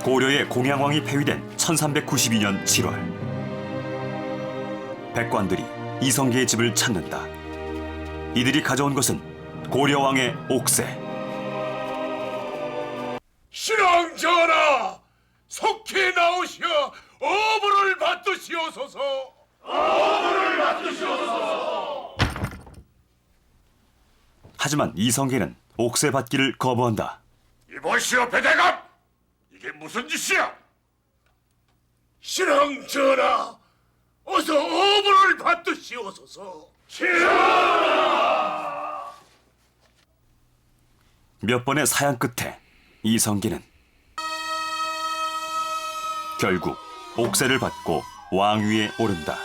고려의 공양왕이 폐위된 1392년 7월, 백관들이 이성계의 집을 찾는다. 이들이 가져온 것은 고려왕의 옥새. 신왕 전하, 속히 나오시어 어부를 받으시옵소서. 어부를 받으시옵소서. 하지만 이성계는 옥새 받기를 거부한다. 이보시오 배대감, 이게 무슨 짓이야? 신왕 전하, 어서 어부를 받으시옵소서. 몇 번의 사양 끝에 이성계는 결국 옥새를 받고 왕위에 오른다.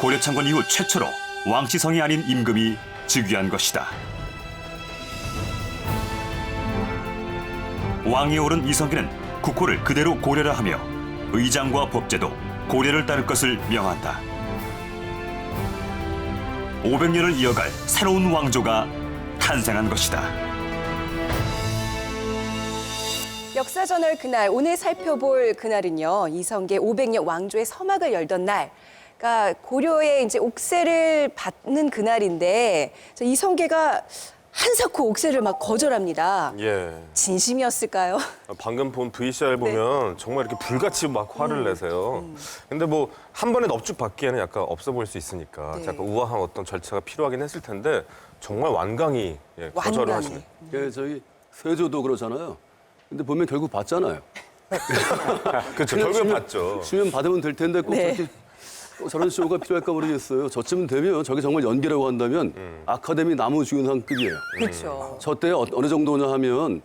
고려 창건 이후 최초로 왕치성이 아닌 임금이 즉위한 것이다. 왕위에 오른 이성계는 국호를 그대로 고려라 하며 의장과 법제도 고려를 따를 것을 명한다. 500년을 이어갈 새로운 왕조가 탄생한 것이다. 역사저널 그날, 오늘 살펴볼 그날은요, 이성계 500년 왕조의 서막을 열던 날, 그러니까 고려의 이제 옥새를 받는 그날인데, 이성계가 한사코 옥새를 막 거절합니다. 예. 진심이었을까요? 방금 본 VCR 보면 정말 이렇게 불같이 막 화를 내세요. 근데 뭐 한 번에 넙죽 받기에는 약간 없어 보일 수 있으니까 네. 약간 우아한 어떤 절차가 필요하긴 했을 텐데 정말 완강히 거절을 하시네. 예, 저희 세조도 그러잖아요. 근데 보면 결국 받잖아요. 그렇죠. 결국엔 받죠. 주면 받으면 될 텐데 꼭 네. 저렇게 꼭 저런 쇼가 필요할까 모르겠어요. 저쯤은 되면 저게 정말 연기라고 한다면 아카데미 나무주연상급이에요. 그렇죠. 저 때 어느 정도냐 하면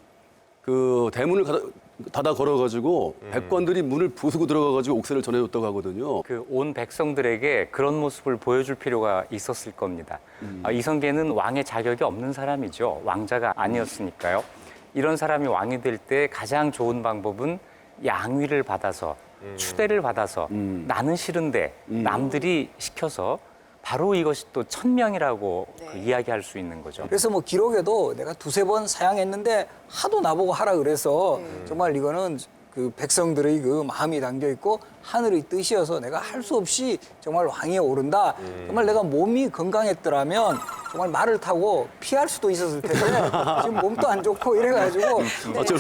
그 대문을 닫아 걸어가지고 백관들이 문을 부수고 들어가가지고 옥새를 전해줬다고 하거든요. 그 온 백성들에게 그런 모습을 보여줄 필요가 있었을 겁니다. 이성계는 왕의 자격이 없는 사람이죠. 왕자가 아니었으니까요. 이런 사람이 왕이 될 때 가장 좋은 방법은 양위를 받아서 추대를 받아서 나는 싫은데 남들이 시켜서 바로 이것이 또 천명이라고 그 이야기할 수 있는 거죠. 그래서 뭐 기록에도 내가 두세 번 사양했는데 하도 나보고 하라 그래서 정말 이거는 그 백성들의 그 마음이 담겨 있고 하늘의 뜻이어서 내가 할 수 없이 정말 왕위에 오른다. 정말 내가 몸이 건강했더라면 정말 말을 타고 피할 수도 있었을 텐데 지금 몸도 안 좋고 이래가지고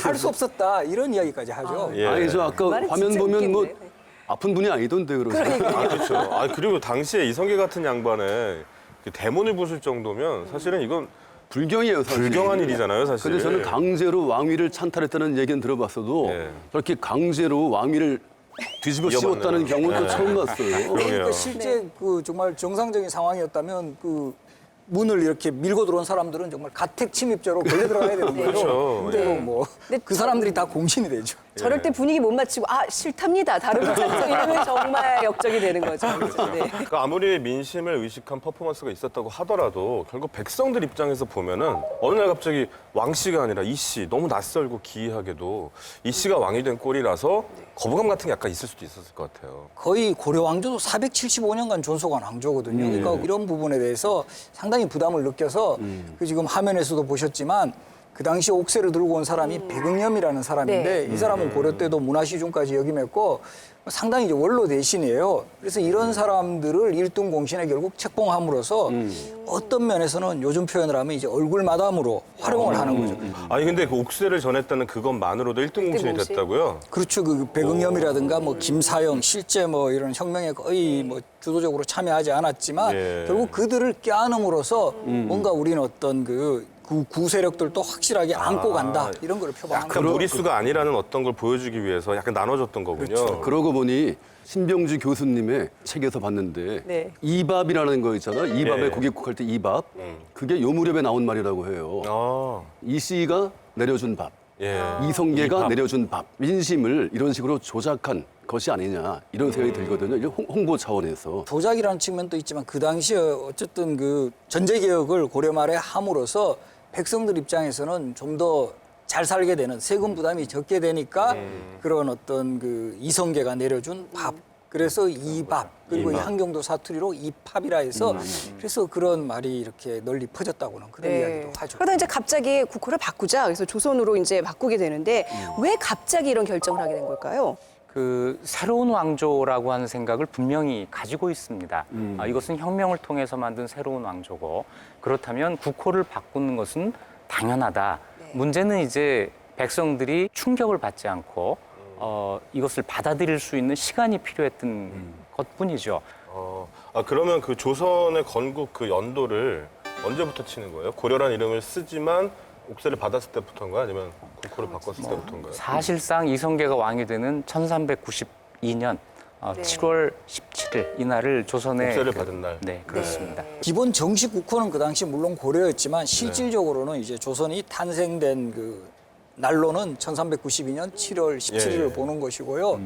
할 수 없었다 이런 이야기까지 하죠. 예. 아니 저 아까 말이 화면 진짜 보면 뭐 웃기네. 아픈 분이 아니던데 그러죠. 아, 그렇죠. 아, 그리고 당시에 이성계 같은 양반의 그 대문을 부술 정도면 사실은 이건 불경이에요, 사실. 불경한 일이잖아요, 사실. 근데 저는 강제로 왕위를 찬탈했다는 얘기는 들어봤어도 예. 저렇게 강제로 왕위를 뒤집어 이어받는. 씌웠다는 경우는 또 예. 처음 봤어요. 그러게요. 그러니까 실제 그 정말 정상적인 상황이었다면 그 문을 이렇게 밀고 들어온 사람들은 정말 가택 침입죄로 걸려 들어가야 되는 거죠. 그렇죠. 근데 예.뭐 근데 그 사람들이 다 공신이 되죠. 저럴 때 분위기 못 맞추고, 아, 싫답니다. 다른 거 찾죠. 이러면 정말 역적이 되는 거죠. 네. 그러니까 아무리 민심을 의식한 퍼포먼스가 있었다고 하더라도 결국 백성들 입장에서 보면은 어느 날 갑자기 왕씨가 아니라 이씨, 너무 낯설고 기이하게도 이씨가 왕이 된 꼴이라서 거부감 같은 게 약간 있을 수도 있었을 것 같아요. 거의 고려 왕조도 475년간 존속한 왕조거든요. 그러니까 이런 부분에 대해서 상당히 부담을 느껴서 그 지금 화면에서도 보셨지만 그 당시 옥새를 들고 온 사람이 백응염이라는 사람인데 이 사람은 고려 때도 문화시중까지 역임했고 상당히 이제 원로 대신이에요. 그래서 이런 사람들을 일등 공신에 결국 책봉함으로써 어떤 면에서는 요즘 표현을 하면 이제 얼굴 마담으로 활용을 하는 거죠. 아니 근데 그 옥새를 전했다는 그것만으로도 1등 공신이 공신? 됐다고요? 그렇죠. 그 백응염이라든가 뭐 김사영 실제 뭐 이런 혁명에 거의 뭐 주도적으로 참여하지 않았지만 예. 결국 그들을 껴안음으로써 뭔가 우리는 어떤 그 구세력들도 확실하게 안고 간다 이런 걸 표방한 약간 거죠. 무리수가 아니라는 어떤 걸 보여주기 위해서 약간 나눠줬던 거군요. 그렇죠. 그러고 보니 신병주 교수님의 책에서 봤는데 네. 이밥이라는 거 있잖아요. 이밥에 예. 고깃국 할 때 이밥. 그게 요 무렵에 나온 말이라고 해요. 아, 이씨가 내려준 밥. 예. 이성계가 내려준 밥. 민심을 이런 식으로 조작한 것이 아니냐 이런 생각이 들거든요. 이게 홍보 차원에서. 조작이라는 측면도 있지만 그 당시에 어쨌든 그 전제 개혁을 고려 말에 함으로써 백성들 입장에서는 좀 더 잘 살게 되는 세금 부담이 적게 되니까 그런 어떤 그 이성계가 내려준 밥 그래서 이밥 그리고 이 이밥. 한경도 사투리로 이팝이라 해서 그래서 그런 말이 이렇게 널리 퍼졌다고는 그런 이야기도 하죠. 그러다 이제 갑자기 국호를 바꾸자. 그래서 조선으로 이제 바꾸게 되는데 왜 갑자기 이런 결정을 하게 된 걸까요? 그 새로운 왕조라고 하는 생각을 분명히 가지고 있습니다. 이것은 혁명을 통해서 만든 새로운 왕조고 그렇다면 국호를 바꾸는 것은 당연하다. 문제는 이제 백성들이 충격을 받지 않고 이것을 받아들일 수 있는 시간이 필요했던 것뿐이죠. 그러면 그 조선의 건국 그 연도를 언제부터 치는 거예요? 고려란 이름을 쓰지만 옥세를 받았을 때부터인가요? 아니면 국호를 바꿨을 때부터인가요? 사실상 이성계가 왕이 되는 1392년 7월 17일 이날을 조선의 옥세를 받은 날. 네, 그렇습니다. 기본 정식 국호는 그 당시 물론 고려였지만 실질적으로는 이제 조선이 탄생된 그 날로는 1392년 7월 17일을 예. 보는 것이고요.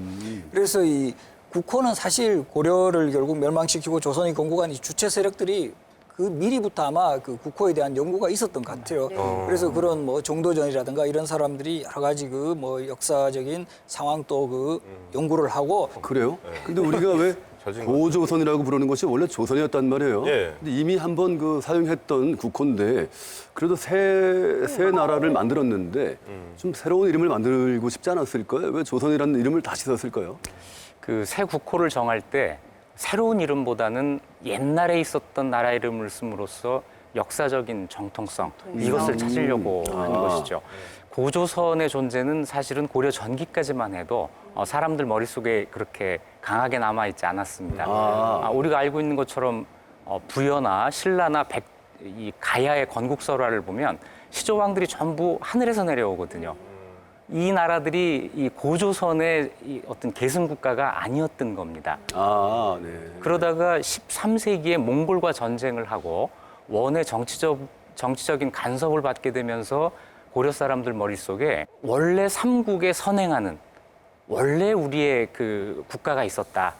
그래서 이 국호는 사실 고려를 결국 멸망시키고 조선이 건국한 이 주체 세력들이 그 미리부터 아마 그 국호에 대한 연구가 있었던 것 같아요. 그래서 그런 뭐 정도전이라든가 이런 사람들이 여러 가지 그 뭐 역사적인 상황 또 그 연구를 하고 그래요? 근데 우리가 왜 젖은 것 고조선이라고 부르는 것이 원래 조선이었단 말이에요. 예. 근데 이미 한번 그 사용했던 국호인데 그래도 새 나라를 만들었는데 좀 새로운 이름을 만들고 싶지 않았을까요? 왜 조선이라는 이름을 다시 썼을까요? 그 새 국호를 정할 때 새로운 이름보다는 옛날에 있었던 나라 이름을 씀으로써 역사적인 정통성 이것을 찾으려고 하는 것이죠. 고조선의 존재는 사실은 고려 전기까지만 해도 사람들 머릿속에 그렇게 강하게 남아있지 않았습니다. 우리가 알고 있는 것처럼 부여나 신라나 이 가야의 건국설화를 보면 시조왕들이 전부 하늘에서 내려오거든요. 이 나라들이 이 고조선의 이 어떤 계승 국가가 아니었던 겁니다. 네. 그러다가 13세기에 몽골과 전쟁을 하고 원의 정치적인 간섭을 받게 되면서 고려 사람들 머릿속에 원래 삼국에 선행하는 원래 우리의 그 국가가 있었다.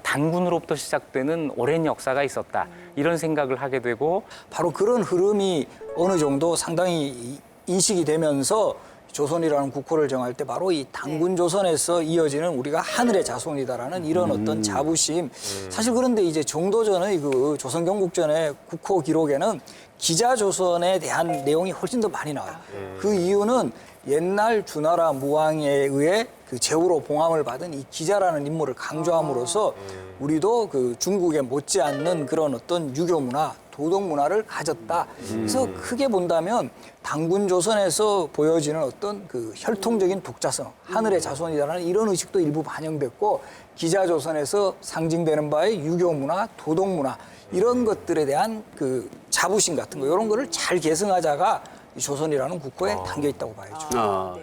단군으로부터 시작되는 오랜 역사가 있었다. 이런 생각을 하게 되고 바로 그런 흐름이 어느 정도 상당히 인식이 되면서 조선이라는 국호를 정할 때 바로 이 단군 조선에서 이어지는 우리가 하늘의 자손이다라는 이런 어떤 자부심. 사실 그런데 이제 정도전의 그 조선 경국전의 국호 기록에는 기자 조선에 대한 내용이 훨씬 더 많이 나와요. 그 이유는 옛날 주나라 무왕에 의해 그 제후로 봉함을 받은 이 기자라는 인물을 강조함으로써 우리도 그 중국에 못지않는 그런 어떤 유교 문화, 도덕 문화를 가졌다. 그래서 크게 본다면 단군 조선에서 보여지는 어떤 그 혈통적인 독자성, 하늘의 자손이라는 이런 의식도 일부 반영됐고 기자 조선에서 상징되는 바의 유교 문화, 도덕 문화 이런 것들에 대한 그 자부심 같은 거 이런 거를 잘 계승하자가 이 조선이라는 국호에 담겨 있다고 봐야죠.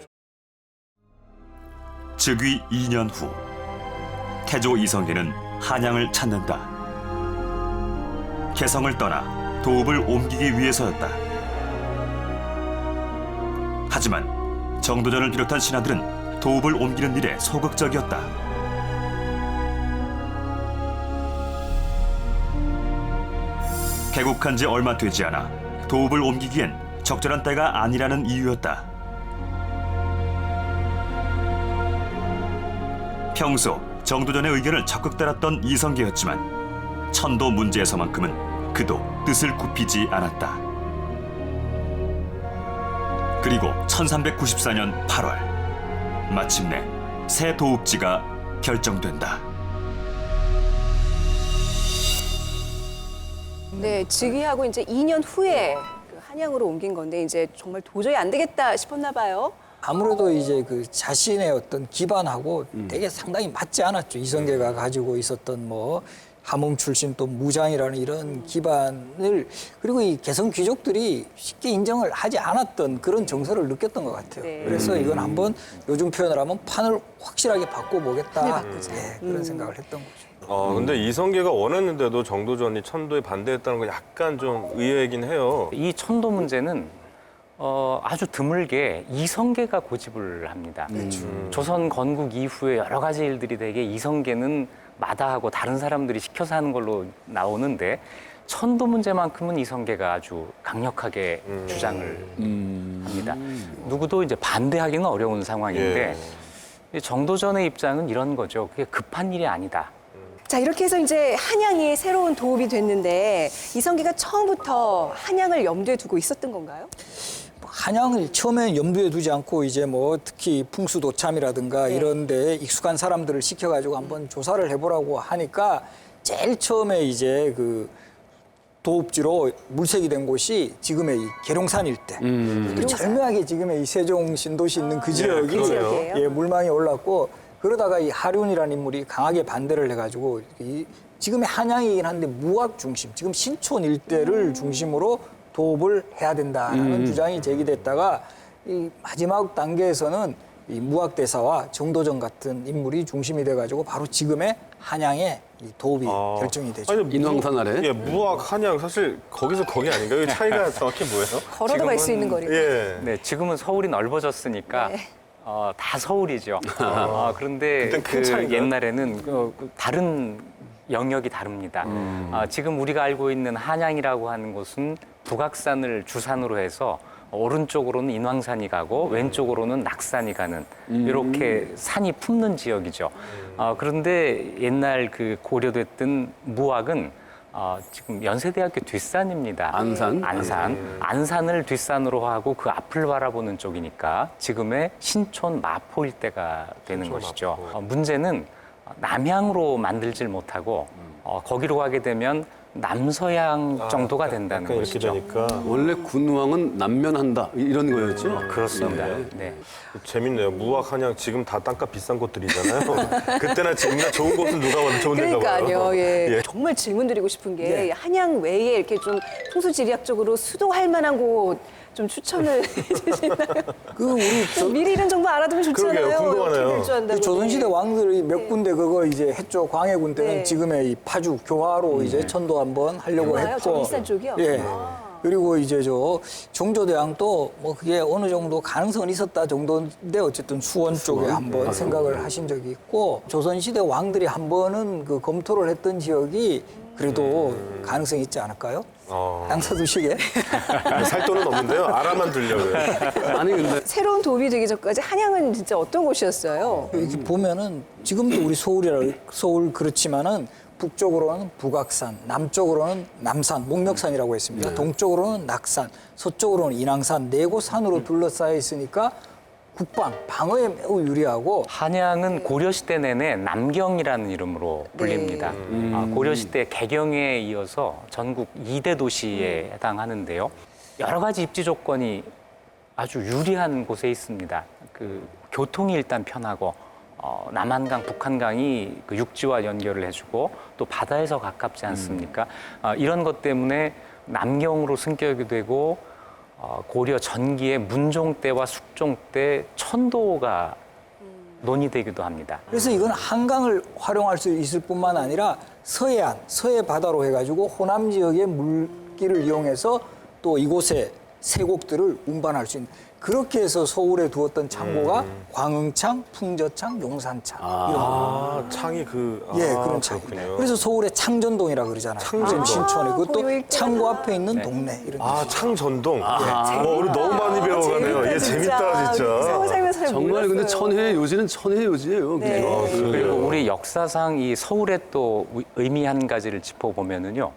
즉위 2년 후 태조 이성계는 한양을 찾는다. 개성을 떠나 도읍을 옮기기 위해서였다. 하지만 정도전을 비롯한 신하들은 도읍을 옮기는 일에 소극적이었다. 개국한 지 얼마 되지 않아 도읍을 옮기기엔 적절한 때가 아니라는 이유였다. 평소 정도전의 의견을 적극 따랐던 이성계였지만 천도 문제에서만큼은 그도 뜻을 굽히지 않았다. 그리고 1394년 8월 마침내 새 도읍지가 결정된다. 네, 즉위하고 이제 2년 후에 그 한양으로 옮긴 건데 이제 정말 도저히 안 되겠다 싶었나 봐요. 아무래도 이제 그 자신의 어떤 기반하고 되게 상당히 맞지 않았죠. 이성계가 가지고 있었던 뭐 함흥 출신 또 무장이라는 이런 기반을 그리고 이 개성 귀족들이 쉽게 인정을 하지 않았던 그런 정서를 느꼈던 것 같아요. 네. 그래서 이건 한번 요즘 표현을 하면 판을 확실하게 판을 바꿔보겠다. 바꾸자. 그런 생각을 했던 거죠. 근데 이성계가 원했는데도 정도전이 천도에 반대했다는 건 약간 좀 의외이긴 해요. 이 천도 문제는 아주 드물게 이성계가 고집을 합니다. 조선 건국 이후에 여러 가지 일들이 되게 이성계는 마다하고 다른 사람들이 시켜서 하는 걸로 나오는데 천도 문제만큼은 이성계가 아주 강력하게 주장을 합니다. 누구도 이제 반대하기는 어려운 상황인데 정도전의 입장은 이런 거죠. 그게 급한 일이 아니다. 자, 이렇게 해서 이제 한양이 새로운 도읍이 됐는데 이성계가 처음부터 한양을 염두에 두고 있었던 건가요? 한양을 처음엔 염두에 두지 않고 이제 뭐 특히 풍수도참이라든가 네. 이런 데 익숙한 사람들을 시켜가지고 한번 조사를 해보라고 하니까 제일 처음에 이제 그 도읍지로 물색이 된 곳이 지금의 이 계룡산 일대. 절묘하게 지금의 이 세종 신도시 있는 그 지역이 그 지역이에요? 예, 물망에 올랐고 그러다가 이 하륜이라는 인물이 강하게 반대를 해가지고 이 지금의 한양이긴 한데 무학 중심, 지금 신촌 일대를 중심으로 도읍을 해야 된다라는 주장이 제기됐다가 이 마지막 단계에서는 이 무학대사와 정도전 같은 인물이 중심이 돼가지고 바로 지금의 한양의 이 도읍이 결정이 되죠. 아니, 인왕산 아래? 예, 무학, 한양 사실 거기서 거기 아닌가요? 이 차이가 정확히 뭐예요? 걸어도 갈 수 있는 거리. 예. 네, 지금은 서울이 넓어졌으니까 네. 다 서울이죠. 그런데 그땐 큰 차이인가요? 옛날에는 다른 영역이 다릅니다. 지금 우리가 알고 있는 한양이라고 하는 곳은 북악산을 주산으로 해서 오른쪽으로는 인왕산이 가고 왼쪽으로는 낙산이 가는 이렇게 산이 품는 지역이죠. 그런데 옛날 그 고려됐던 무학은 지금 연세대학교 뒷산입니다. 안산? 안산을 뒷산으로 하고 그 앞을 바라보는 쪽이니까 지금의 신촌 마포 일대가 되는 것이죠. 문제는 남향으로 만들질 못하고 거기로 가게 되면 남서양 정도가 된다는 약간 이렇게 것이죠. 되니까 원래 군왕은 남면한다 이런 거였죠? 그렇습니다. 네. 재밌네요. 무학, 한양 지금 다 땅값 비싼 곳들이잖아요. 그때나 지금이나 좋은 곳은 누가 봐도 좋은 데인가 봐요. 그러니까요. 예. 예. 정말 질문 드리고 싶은 게 네. 한양 외에 이렇게 좀 풍수지리학적으로 수도할 만한 곳 좀 추천을 해주시나요? 그 우리 미리 이런 정보 알아두면 좋잖아요. 그러게요. 궁금하네요. 어떻게 될줄 안다고. 조선시대 왕들이 몇 군데 그거 이제 했죠. 광해군 때는 네. 지금의 이 파주 교화로 이제 천도 한번 하려고 교화요? 했고. 저 일산 쪽이요? 예. 그리고 이제 저 정조대왕도 뭐 그게 어느 정도 가능성은 있었다 정도인데 어쨌든 수원 쪽에 한번 생각을 하신 적이 있고 조선시대 왕들이 한 번은 그 검토를 했던 지역이 그래도 가능성이 있지 않을까요? 땅 사두시게. 살 돈은 없는데요. 알아만 들려고요. 아니 근데 새로운 도읍이 되기 전까지 한양은 진짜 어떤 곳이었어요? 이렇게 보면은 지금도 우리 서울 그렇지만은 북쪽으로는 북악산, 남쪽으로는 남산, 목멱산이라고 했습니다. 동쪽으로는 낙산, 서쪽으로는 인왕산 네 곳 산으로 둘러싸여 있으니까 국방, 방어에 매우 유리하고 한양은 고려시대 내내 남경이라는 이름으로 불립니다. 고려시대 개경에 이어서 전국 2대 도시에 해당하는데요. 여러 가지 입지 조건이 아주 유리한 곳에 있습니다. 그 교통이 일단 편하고 남한강, 북한강이 그 육지와 연결을 해주고 또 바다에서 가깝지 않습니까? 이런 것 때문에 남경으로 승격이 되고 고려 전기의 문종 때와 숙종 때 천도가 논의되기도 합니다. 그래서 이건 한강을 활용할 수 있을 뿐만 아니라 서해안, 서해 바다로 해가지고 호남 지역의 물길을 이용해서 또 이곳에 세곡들을 운반할 수 있는 그렇게 해서 서울에 두었던 창고가 광흥창, 풍저창, 용산창 이런 창이 그런 창이에요. 그래서 서울의 창전동이라 그러잖아요. 창전동. 신촌에 거기 그것도 있구나. 창고 앞에 있는 동네 이런. 창전동. 우리 너무 많이 배워가네요. 얘 재밌다 진짜. 서울 살면서 잘 정말 근데 몰랐어요. 천혜의 요지는 천혜의 요지예요. 네. 그죠? 그리고 우리 역사상 이 서울의 또 의미 한 가지를 짚어보면은요.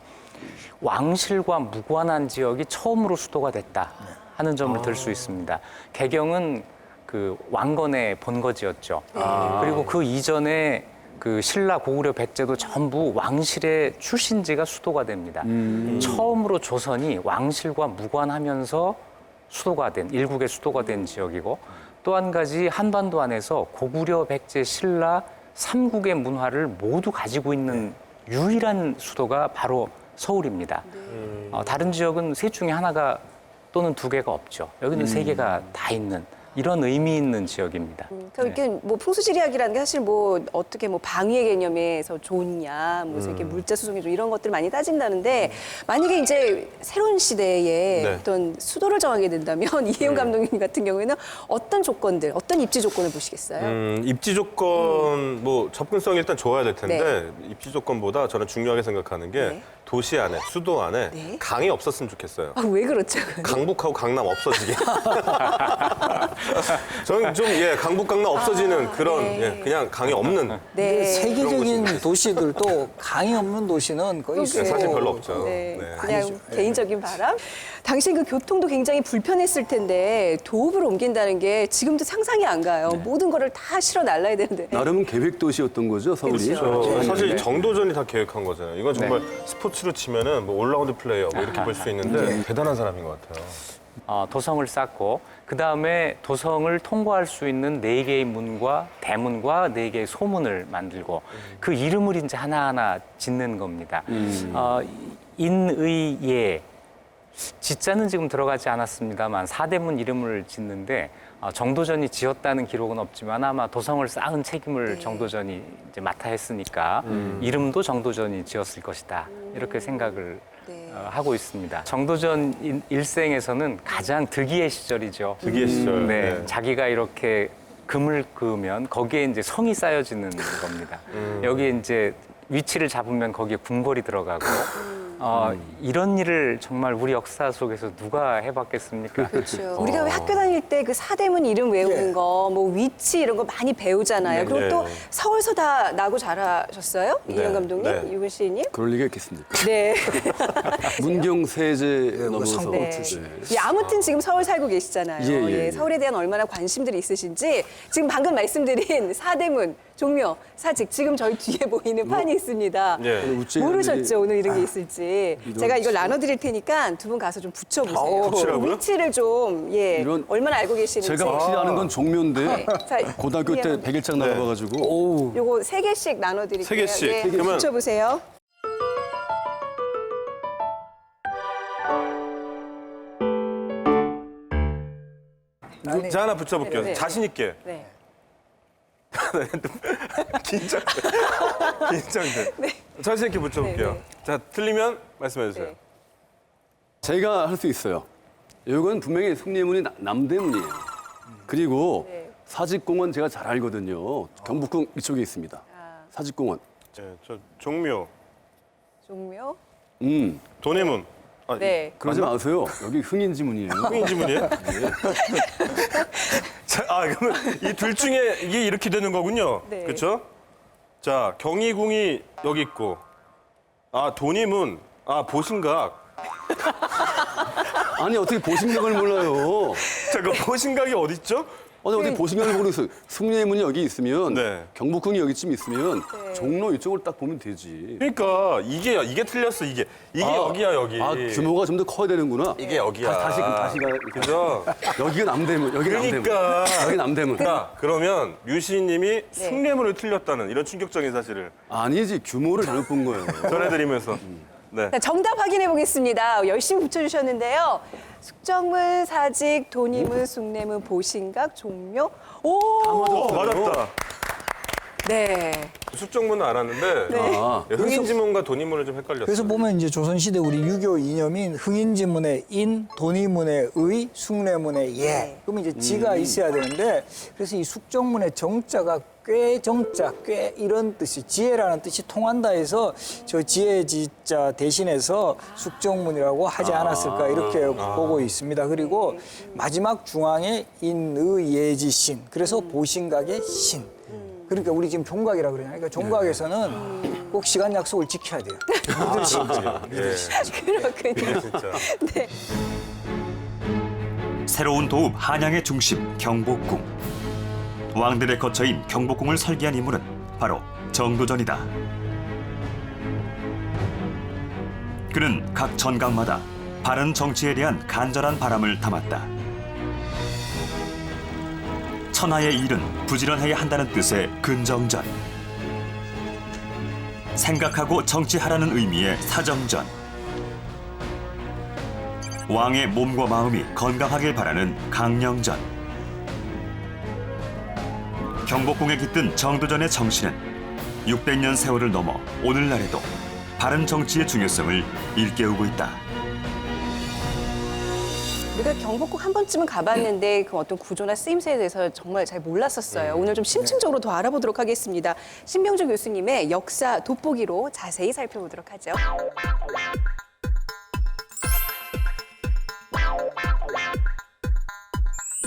왕실과 무관한 지역이 처음으로 수도가 됐다 하는 점을 들 수 있습니다. 개경은 그 왕건의 본거지였죠. 그리고 그 이전에 그 신라 고구려 백제도 전부 왕실의 출신지가 수도가 됩니다. 처음으로 조선이 왕실과 무관하면서 수도가 된 일국의 수도가 된 지역이고 또 한 가지 한반도 안에서 고구려 백제 신라 삼국의 문화를 모두 가지고 있는 유일한 수도가 바로 서울입니다. 다른 지역은 셋 중에 하나가 또는 두 개가 없죠. 여기는 세 개가 다 있는 이런 의미 있는 지역입니다. 그러니까 이렇게 뭐 풍수지리학이라는 게 사실 뭐 어떻게 뭐 방위의 개념에서 좋냐, 뭐 이렇게 물자 수송이 좀 이런 것들 많이 따진다는데 만약에 이제 새로운 시대에 네. 어떤 수도를 정하게 된다면 이혜영 감독님 같은 경우에는 어떤 조건들, 어떤 입지 조건을 보시겠어요? 입지 조건 뭐 접근성이 일단 좋아야 될 텐데 입지 조건보다 저는 중요하게 생각하는 게 네. 도시 안에 수도 안에 네. 강이 없었으면 좋겠어요. 아, 왜 그렇죠? 그건? 강북하고 강남 없어지게. 저는 좀 강북 강남 없어지는 그런 네. 그냥 강이 없는 네. 세계적인 도시들도 강이 없는 도시는 거의 그러게요. 사실 별로 없죠. 네, 네. 그냥 아니죠. 개인적인 바람. 당시 그 교통도 굉장히 불편했을 텐데 도읍을 옮긴다는 게 지금도 상상이 안 가요. 모든 거를 다 실어 날라야 되는데. 나름은 계획 도시였던 거죠, 서울이. 그렇죠. 사실 정도전이 다 계획한 거잖아요. 이건 정말 스포츠로 치면은 뭐 올라운드 플레이어 뭐 이렇게 볼 수 있는데 대단한 사람인 것 같아요. 도성을 쌓고 그 다음에 도성을 통과할 수 있는 4개의 문과 대문과 4개의 소문을 만들고 그 이름을 이제 하나하나 짓는 겁니다. 인의예 지자는 지금 들어가지 않았습니다만 사대문 이름을 짓는데 정도전이 지었다는 기록은 없지만 아마 도성을 쌓은 책임을 정도전이 이제 맡아 했으니까 이름도 정도전이 지었을 것이다 이렇게 생각을 네. 하고 있습니다. 정도전 일생에서는 가장 득이의 시절이죠. 득이의 시절. 네, 자기가 이렇게 금을 그으면 거기에 이제 성이 쌓여지는 겁니다. 여기에 이제 위치를 잡으면 거기에 궁궐이 들어가고 이런 일을 정말 우리 역사 속에서 누가 해봤겠습니까? 그렇죠. 우리가 왜 학교 다닐 때 그 사대문 이름 외우는 예. 거, 뭐 위치 이런 거 많이 배우잖아요. 그리고 또 네. 서울서 다 나고 자라셨어요? 이현 감독님, 네. 유근 시인님? 그럴 리가 있겠습니까? 네. 문경 세제 넘어서. 상고 네. 출신. 예, 아무튼 지금 서울 살고 계시잖아요. 예, 예, 예. 서울에 대한 얼마나 관심들이 있으신지 지금 방금 말씀드린 사대문, 종묘, 사직 지금 저희 뒤에 보이는 판이 있습니다. 예. 우체국들이- 모르셨죠? 오늘 이런 게 있을지. 제가 이걸 나눠드릴 테니까 두 분 가서 좀 붙여보세요. 붙이라고요? 위치를 좀 이런- 얼마나 알고 계시는지. 제가 확실히 아는 건 종묘인데 네. 자, 고등학교 때 이해하면- 100일장 나가봐가지고 요거 3개씩 나눠드릴게요. 세 개씩. 예, 그러면- 붙여보세요. 아니, 자, 하나 붙여볼게요. 네. 자신 있게. 네. 긴장돼. 긴장돼. 자신 있게 붙여볼게요. 네, 자, 틀리면 말씀해 주세요. 네. 제가 할 수 있어요. 이건 분명히 숭례문이 남대문이에요. 그리고 네. 사직공원 제가 잘 알거든요. 경북궁 이쪽에 있습니다. 사직공원. 저 종묘, 종묘. 도내문. 네. 그러지 마세요. 여기 흥인지문이에요. 흥인지문이에요? 자, 그러면 이 둘 중에 이게 이렇게 되는 거군요. 네. 그렇죠? 자, 경희궁이 여기 있고, 도내문, 보신각. 아니 어떻게 보신각을 몰라요? 자, 그 보신각이 어디 있죠? 아니 어떻게 보신각을 모르겠어요? 숭례문이 여기 있으면 네. 경복궁이 여기쯤 있으면 종로 이쪽을 딱 보면 되지. 그러니까 이게 틀렸어. 이게 여기야 여기. 규모가 좀 더 커야 되는구나. 이게 여기야. 다시 가. 그죠? 여기가 남대문. 여기 남대문. 그러니까. 여기 남대문. 자, 그러면 유시님이 숭례문을 틀렸다는 이런 충격적인 사실을 아니지 규모를 잘못 본 거예요. 전해드리면서. 네. 자, 정답 확인해 보겠습니다. 열심히 붙여주셨는데요. 숙정문, 사직, 도니문, 숭례문, 보신각, 종묘. 오! 맞았다. 네. 숙정문은 알았는데 아, 흥인지문과 도니문을 좀 헷갈렸어요. 그래서 보면 이제 조선시대 우리 유교 이념인 흥인지문의 인, 도니문의 의, 숭례문의 예. 그러면 이제 지가 있어야 되는데 그래서 이 숙정문의 정자가 꽤 정자, 꽤 이런 뜻이 지혜라는 뜻이 통한다 해서 저 지혜지자 대신해서 숙정문이라고 하지 않았을까 이렇게 보고 있습니다. 그리고 마지막 중앙에 인의 예지신 그래서 보신각의 신. 그러니까 우리 지금 종각이라고 그러잖아요. 그러니까 종각에서는 꼭 시간 약속을 지켜야 돼요. 그렇군요. 진짜. 네. 새로운 도읍 한양의 중심 경복궁. 왕들의 거처인 경복궁을 설계한 인물은 바로 정도전이다. 그는 각 전각마다 바른 정치에 대한 간절한 바람을 담았다. 천하의 일은 부지런해야 한다는 뜻의 근정전, 생각하고 정치하라는 의미의 사정전, 왕의 몸과 마음이 건강하길 바라는 강령전. 경복궁에 깃든 정도전의 정신은 600년 세월을 넘어 오늘날에도 바른 정치의 중요성을 일깨우고 있다. 우리가 경복궁 한 번쯤은 가봤는데 그 어떤 구조나 쓰임새에 대해서 정말 잘 몰랐었어요. 오늘 좀 심층적으로 더 알아보도록 하겠습니다. 신병주 교수님의 역사 돋보기로 자세히 살펴보도록 하죠.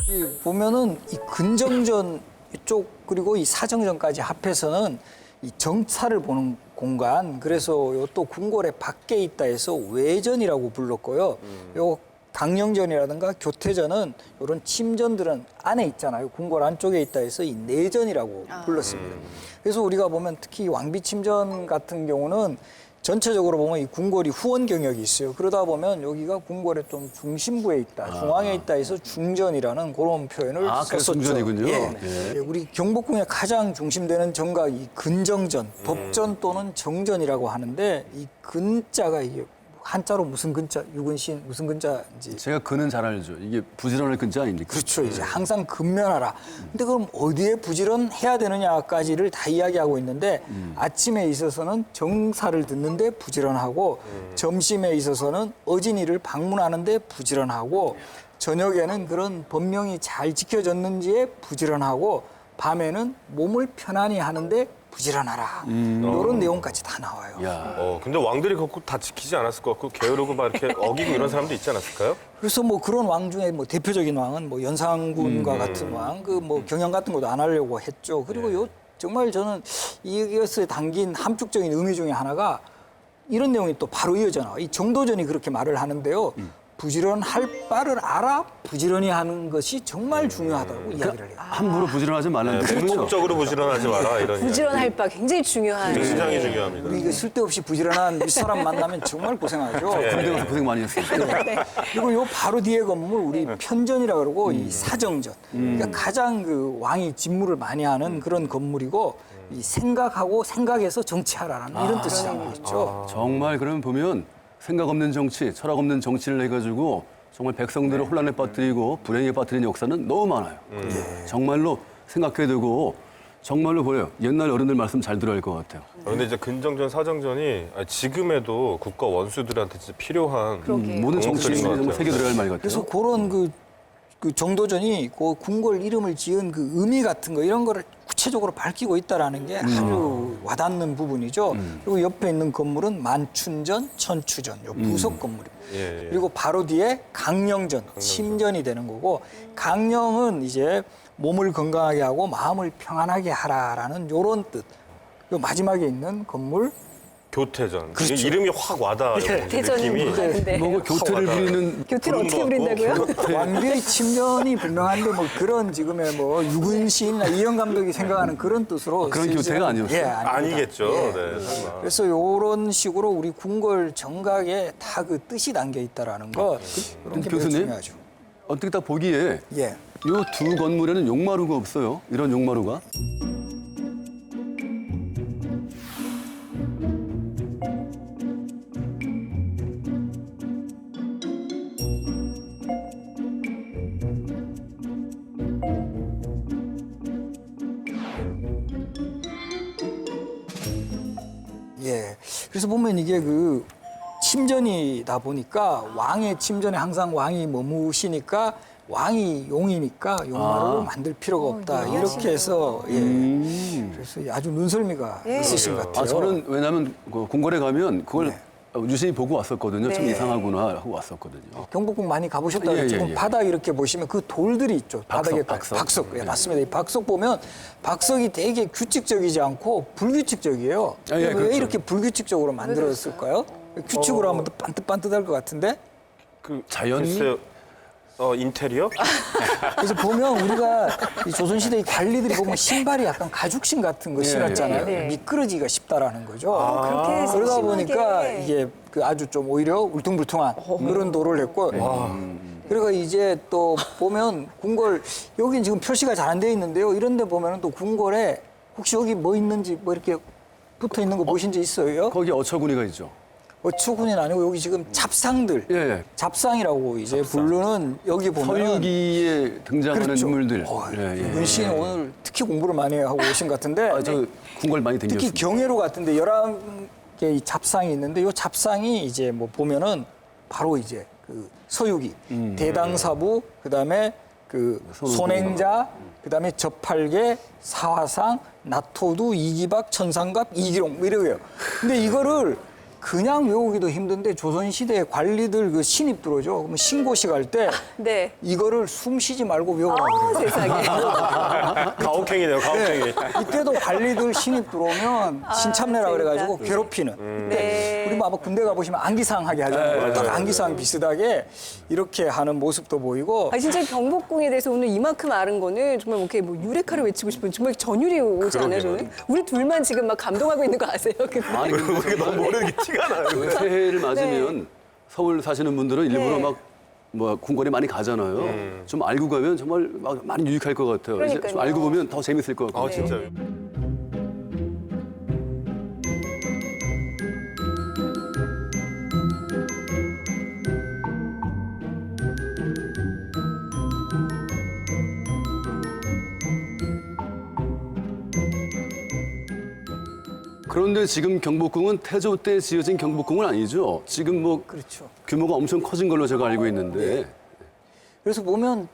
이 보면은 이 근정전 이쪽 그리고 이 사정전까지 합해서는 이 정찰을 보는 공간. 그래서 요 또 궁궐의 밖에 있다 해서 외전이라고 불렀고요. 요 강령전이라든가 교태전은 이런 침전들은 안에 있잖아요. 궁궐 안쪽에 있다 해서 이 내전이라고 불렀습니다. 그래서 우리가 보면 특히 왕비 침전 같은 경우는 전체적으로 보면 이 궁궐이 후원 경역이 있어요. 그러다 보면 여기가 궁궐의 좀 중심부에 있다, 중앙에 있다 해서 중전이라는 그런 표현을 그래서 썼었죠. 중전이군요. 예. 예. 예, 우리 경복궁의 가장 중심되는 전가 이 근정전, 법전 또는 정전이라고 하는데 이 근자가 이게 한자로 무슨 근자, 유근신 무슨 근자인지 제가 그는 잘 알죠. 이게 부지런할 근자 아닙니까? 그렇죠. 이제 항상 근면하라. 근데 그럼 어디에 부지런해야 되느냐까지를 다 이야기하고 있는데 아침에 있어서는 정사를 듣는데 부지런하고 점심에 있어서는 어진이를 방문하는데 부지런하고 저녁에는 그런 법명이 잘 지켜졌는지에 부지런하고 밤에는 몸을 편안히 하는데 부지런하라. 이런 내용까지 다 나와요. 야. 근데 왕들이 그거 다 지키지 않았을 것 같고 게으르고 막 이렇게 어기고 이런 사람도 있지 않았을까요? 그래서 뭐 그런 왕 중에 뭐 대표적인 왕은 뭐 연산군과 같은 왕, 그 뭐 경영 같은 것도 안 하려고 했죠. 그리고 요 정말 저는 이것에 담긴 함축적인 의미 중에 하나가 이런 내용이 또 바로 이어져 나와. 이 정도전이 그렇게 말을 하는데요. 부지런할 바를 알아 부지런히 하는 것이 정말 중요하다고 이야기를 해요. 함부로 부지런하지 말라는 거죠. 맹목적으로 부지런하지 마라 이런. 부지런할 바 굉장히 중요한. 굉장히 중요합니다. 우리 이거 쓸데없이 부지런한 윗사람 만나면 정말 고생하죠. 군대 가서 고생 많이 했어요. 그리고 요 바로 뒤에 건물 우리 편전이라고 그러고 이 사정전. 그러니까 가장 그 왕이 직무를 많이 하는 그런 건물이고 이 생각하고 생각해서 정치하라는 이런 뜻이 담겨 있죠. 정말 그러면 보면 생각 없는 정치, 철학 없는 정치를 해가지고 정말 백성들을 혼란에 빠뜨리고 불행에 빠뜨리는 역사는 너무 많아요. 정말로 생각해두고 정말로 보여요. 옛날 어른들 말씀 잘 들어야 할 것 같아요. 그런데 이제 근정전, 사정전이 지금에도 국가 원수들한테 진짜 필요한 모든 정치인이 것 정말 같아요. 새겨들어야 할 말 같아요. 그래서 그런 그 정도전이 그 궁궐 이름을 지은 그 의미 같은 거 이런 거를 구체적으로 밝히고 있다라는 게 아주 와닿는 부분이죠. 그리고 옆에 있는 건물은 만춘전, 천추전, 요 부속 건물입니다. 예. 그리고 바로 뒤에 강령전, 침전이 되는 거고 강령은 이제 몸을 건강하게 하고 마음을 평안하게 하라라는 요런 뜻. 그리고 마지막에 있는 건물 교태전. 그렇죠. 이게 이름이 확 와닿아요. 대전은 느낌이. 뭐가는데 뭐 교태를 부리는 교태를 어떻게 구름도 부린다고요? 왕비의 침전이 분명한데 뭐 그런 지금의 뭐 유근신이나 이영 감독이 생각하는 그런 뜻으로 그런 쓰이지 교태가 않- 아니었어요? 예, 아닙니다. 아니겠죠. 예. 네, 설마. 그래서 이런 식으로 우리 궁궐 정각에 다 그 뜻이 담겨 있다라는 것 이런 게 매우 교수님? 중요하죠. 어떻게 딱 보기에 예. 이 두 건물에는 용마루가 없어요. 이런 용마루가. 예. 그래서 보면 이게 그 침전이다 보니까 왕의 침전에 항상 왕이 머무시니까 왕이 용이니까 용마루를 만들 필요가 없다. 이렇게 해서 예. 그래서 아주 눈썰미가 있으신 것 같아요. 저는 왜냐하면 그 궁궐에 가면 그걸 네. 유심히 보고 왔었거든요. 참 네. 이상하구나 하고 왔었거든요. 경복궁 많이 가보셨다고 예, 예, 지금 예. 바닥 이렇게 보시면 그 돌들이 있죠. 바닥에 박석. 박석. 예, 맞습니다. 이 박석 보면 박석이 되게 규칙적이지 않고 불규칙적이에요. 아, 예, 왜 그렇죠. 이렇게 불규칙적으로 만들었을까요? 규칙으로 하면 더 반듯반듯할 것 같은데. 자연이 글쎄요. 인테리어? 그래서 보면 우리가 이 조선시대 이 관리들이 보면 신발이 약간 가죽신 같은 거 신었잖아요. 네, 네. 미끄러지기가 쉽다라는 거죠. 그렇게 그러다 심하게. 보니까 이게 그 아주 좀 오히려 울퉁불퉁한 그런 도를 했고. 그리고 이제 또 보면 궁궐 여기 지금 표시가 잘 안 돼 있는데요. 이런 데 보면은 또 궁궐에 혹시 여기 뭐 있는지 뭐 이렇게 붙어 있는 거 보신 적 있어요? 거기 어처구니가 있죠. 어처구니는 아니고 여기 지금 잡상들. 예, 예. 잡상이라고 이제 부르는 여기 보면 서유기에 등장하는 그렇죠. 인물들. 윤 씨는 오늘 특히 공부를 많이 하고 오신 것 같은데 저 궁궐 많이 특히 댕겼습니다. 경회로 같은데 11개의 잡상이 있는데 이 잡상이 이제 뭐 보면은 바로 이제 그 서유기, 대당사부, 그다음에 그 손행자, 그다음에 저팔계, 사화상, 나토두, 이기박, 천상갑, 이기룡 뭐 이래요. 근데 이거를 그냥 외우기도 힘든데 조선시대 관리들 그 신입 들어오죠. 그러면 신고식 할 때 네. 이거를 숨 쉬지 말고 외우라고 아, 그래요. 세상에. 가혹행위네요, 가혹행위. 이때도 관리들 신입 들어오면 신참내라 재밌다. 그래가지고 괴롭히는. 네. 우리 뭐 아마 군대 가보시면 안기상하게 하잖아요. 딱 안기상 비슷하게 이렇게 하는 모습도 보이고. 아, 진짜 경복궁에 대해서 오늘 이만큼 알은 거는 정말 이렇게 뭐 유레카를 외치고 싶은 정말 전율이 오지 않아요, 저는? 우리 둘만 지금 막 감동하고 있는 거 아세요? 아니, 근데 우리 너무 모르는 게 티가 나요. 그 새해를 맞으면 서울 사시는 분들은 일부러 네. 막 뭐 궁궐에 많이 가잖아요. 좀 알고 가면 정말 막 많이 유익할 것 같아요. 이제 좀 그러니까요. 알고 보면 더 재밌을 것 같고. 아, 진짜요. 그런데 지금 경복궁은 태조 때 지어진 경복궁은 아니죠. 지금 뭐 그렇죠. 규모가 엄청 커진 걸로 제가 알고 있는데. 그래서 보면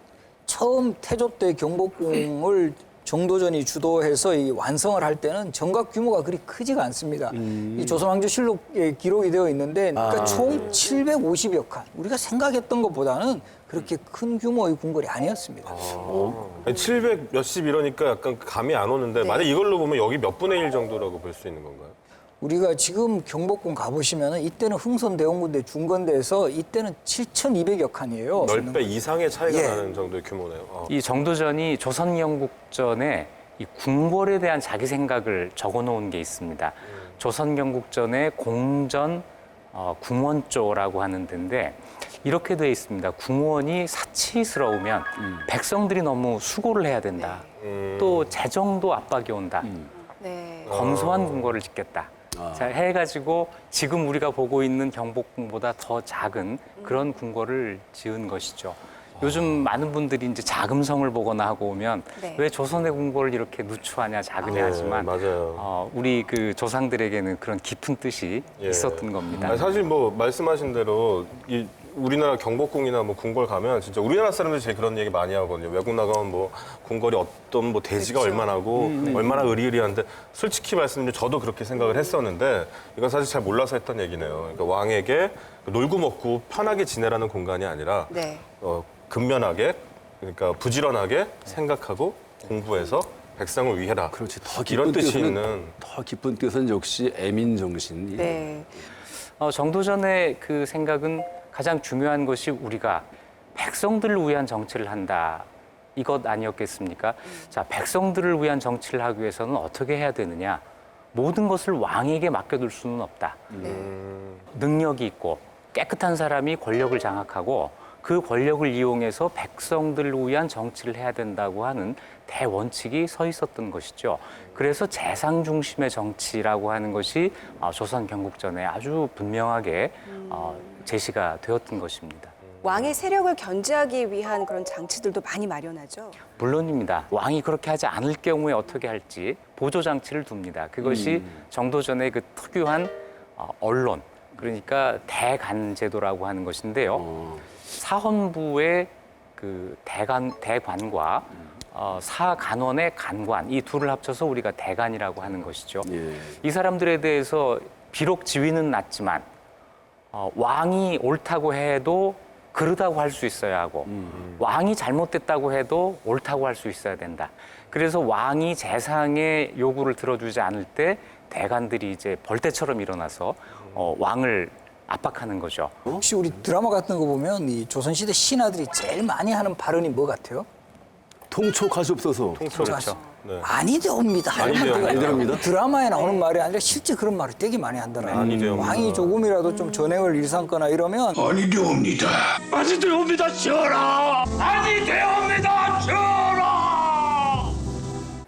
처음 태조 때 경복궁을 정도전이 주도해서 이 완성을 할 때는 정각 규모가 그리 크지가 않습니다. 이 조선왕조실록에 기록이 되어 있는데 그러니까 총 750여 칸. 우리가 생각했던 것보다는 그렇게 큰 규모의 궁궐이 아니었습니다. 700 몇십 이러니까 약간 감이 안 오는데 만약 이걸로 보면 여기 몇 분의 1 정도라고 볼 수 있는 건가요? 우리가 지금 경복궁 가보시면 이때는 흥선대원군대 중건대에서 이때는 7,200여 칸이에요. 10배 이상의 차이가 예. 나는 정도의 규모네요. 이 정도전이 조선경국전에 이 궁궐에 대한 자기 생각을 적어놓은 게 있습니다. 조선경국전의 공전 궁원조라고 하는 데인데 이렇게 되어 있습니다. 궁원이 사치스러우면 백성들이 너무 수고를 해야 된다. 또 재정도 압박이 온다. 네. 검소한 궁궐을 짓겠다. 자, 해가지고 지금 우리가 보고 있는 경복궁보다 더 작은 그런 궁궐을 지은 것이죠. 요즘 많은 분들이 이제 자금성을 보거나 하고 오면 네. 왜 조선의 궁궐을 이렇게 누추하냐, 작으냐 하지만 맞아요. 우리 그 조상들에게는 그런 깊은 뜻이 예. 있었던 겁니다. 아니, 사실 뭐 말씀하신 대로 이 우리나라 경복궁이나 뭐 궁궐 가면 진짜 우리나라 사람들이 제일 그런 얘기 많이 하거든요. 외국 나가면 뭐 궁궐이 어떤 뭐 대지가 얼마나고 얼마나 의리의리한데 솔직히 말씀드리면 저도 그렇게 생각을 했었는데 이건 사실 잘 몰라서 했던 얘기네요. 그러니까 왕에게 놀고 먹고 편하게 지내라는 공간이 아니라 네. 근면하게 그러니까 부지런하게 생각하고 공부해서 백성을 위해라. 그렇지. 더 이런 깊은 뜻이 뜻은 있는 더 깊은 뜻은 역시 애민 정신. 네. 정도전의 그 생각은 가장 중요한 것이 우리가 백성들을 위한 정치를 한다. 이것 아니었겠습니까? 자, 백성들을 위한 정치를 하기 위해서는 어떻게 해야 되느냐? 모든 것을 왕에게 맡겨둘 수는 없다. 능력이 있고 깨끗한 사람이 권력을 장악하고 그 권력을 이용해서 백성들을 위한 정치를 해야 된다고 하는 대원칙이 서 있었던 것이죠. 그래서 재상 중심의 정치라고 하는 것이 조선 경국전에 아주 분명하게 제시가 되었던 것입니다. 왕의 세력을 견제하기 위한 그런 장치들도 많이 마련하죠. 물론입니다. 왕이 그렇게 하지 않을 경우에 어떻게 할지 보조 장치를 둡니다. 그것이 정도전의 그 특유한 언론, 그러니까 대간 제도라고 하는 것인데요. 사헌부의 그 대관과 사간원의 간관, 이 둘을 합쳐서 우리가 대간이라고 하는 것이죠. 예. 이 사람들에 대해서 비록 지위는 낮지만 왕이 옳다고 해도 그르다고 할 수 있어야 하고 왕이 잘못됐다고 해도 옳다고 할 수 있어야 된다. 그래서 왕이 재상의 요구를 들어주지 않을 때 대간들이 이제 벌떼처럼 일어나서 왕을 압박하는 거죠. 혹시 우리 드라마 같은 거 보면 이 조선시대 신하들이 제일 많이 하는 발언이 뭐 같아요? 통촉하시옵소서. 그렇죠. 네. 아니되옵니다. 아니되옵니다. 드라마에 나오는 말이 아니라 실제 그런 말을 되게 많이 한다는 아니되옵니다. 왕이 조금이라도 좀 전횡을 일삼거나 이러면 아니되옵니다. 아니되옵니다. 전하. 아니되옵니다. 전하.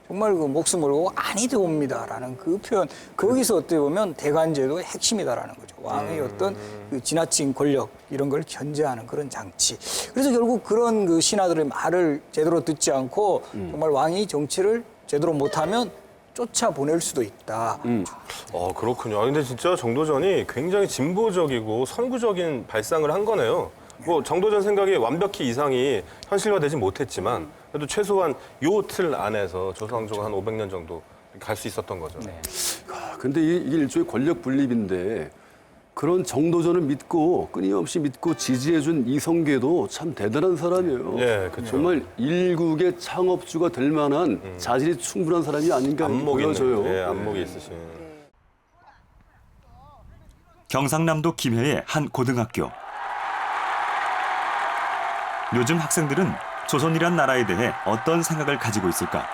정말 그 목숨을 걸고 아니되옵니다라는 그 표현, 거기서 어떻게 보면 대간제도의 핵심이다라는 거죠. 왕의 어떤 그 지나친 권력 이런 걸 견제하는 그런 장치. 그래서 결국 그런 그 신하들의 말을 제대로 듣지 않고 정말 왕이 정치를 제대로 못하면 쫓아보낼 수도 있다. 그렇군요. 근데 진짜 정도전이 굉장히 진보적이고 선구적인 발상을 한 거네요. 뭐 정도전 생각이 완벽히 이상이 현실화되지 못했지만 그래도 최소한 요 틀 안에서 조선왕조가 한 500년 정도 갈 수 있었던 거죠. 네. 근데 이게 일종의 권력 분립인데 그런 정도전을 믿고 끊임없이 믿고 지지해준 이성계도 참 대단한 사람이에요. 예, 그쵸. 정말 일국의 창업주가 될 만한 자질이 충분한 사람이 아닌가 안목이 보여져요. 있는, 예, 안목이 있으신. 경상남도 김해의 한 고등학교. 요즘 학생들은 조선이란 나라에 대해 어떤 생각을 가지고 있을까?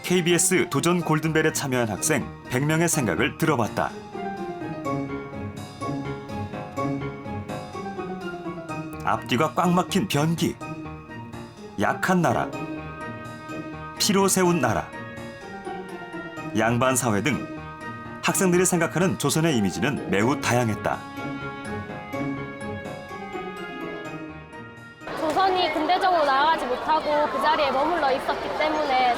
KBS 도전 골든벨에 참여한 학생 100명의 생각을 들어봤다. 앞뒤가 꽉 막힌 변기, 약한 나라, 피로 세운 나라, 양반 사회 등 학생들이 생각하는 조선의 이미지는 매우 다양했다. 조선이 근대적으로 나아가지 못하고 그 자리에 머물러 있었기 때문에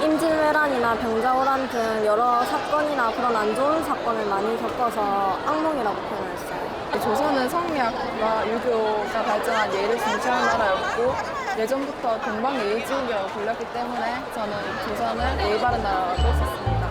임진왜란이나 병자호란 등 여러 사건이나 그런 안 좋은 사건을 많이 겪어서 악몽이라고 표현했어요. 조선은 성리학과 유교가 발전한 예를 중시하는 나라였고 예전부터 동방예의지국이라고 불렸기 때문에 저는 조선을 예의 바른 나라라고 했었습니다.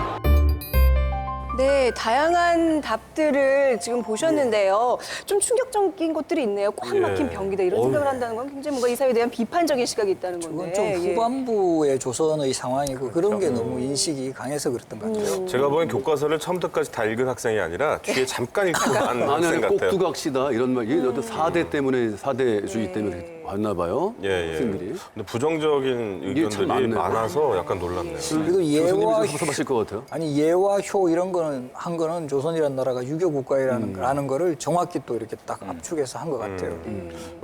네, 다양한 답들을 지금 보셨는데요. 좀 충격적인 것들이 있네요. 꽉 막힌 예. 변기다 이런 생각을 한다는 건 굉장히 뭔가 이 사회에 대한 비판적인 시각이 있다는 건데. 그건 좀 예. 후반부의 조선의 상황이고 그런 게 너무 인식이 강해서 그랬던 것 같아요. 제가 보기엔 교과서를 처음부터까지 다 읽은 학생이 아니라 뒤에 잠깐 읽고 간 학생 아니, 같아요. 꼭두각시다 이런 말. 이게 어떤 사대 때문에 사대주의 때문에 왔나 봐요. 예, 예. 학생들이. 근데 부정적인 이게 참 의견들이 많네요. 많아서 약간 놀랍네요. 그리고 예와 교수님이 좀 섭섭하실 것 같아요. 아니 예와 효 이런 거는 한 거는 조선이라는 나라가 유교 국가라는 거를 정확히 또 이렇게 딱 압축해서 한 것 같아요.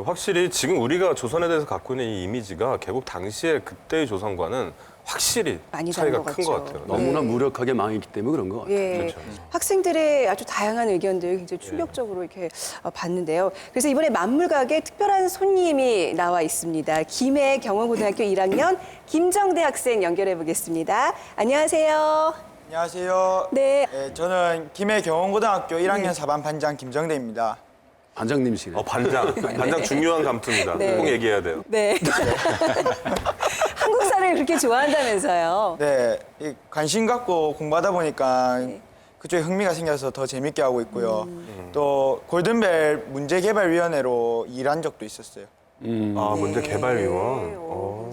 확실히 지금 우리가 조선에 대해서 갖고 있는 이 이미지가 결국 당시에 그때의 조선과는 확실히 많이 다른 차이가 것 큰 것 같죠. 같아요. 너무나 무력하게 망했기 때문에 그런 것 같아요. 예. 그렇죠. 학생들의 아주 다양한 의견들 굉장히 충격적으로 이렇게 봤는데요. 그래서 이번에 만물각에 특별한 손님이 나와 있습니다. 김해 경원고등학교 1학년 김정대 학생 연결해 보겠습니다. 안녕하세요. 안녕하세요. 네. 저는 김해 경원고등학교 1학년 4반 반장 김정대입니다. 반장님이시네. 반장 중요한 감투입니다. 네. 꼭 얘기해야 돼요. 네. 한국사를 그렇게 좋아한다면서요. 네, 이 관심 갖고 공부하다 보니까 그쪽에 흥미가 생겨서 더 재밌게 하고 있고요. 또 골든벨 문제개발위원회로 일한 적도 있었어요. 아, 문제 개발위원.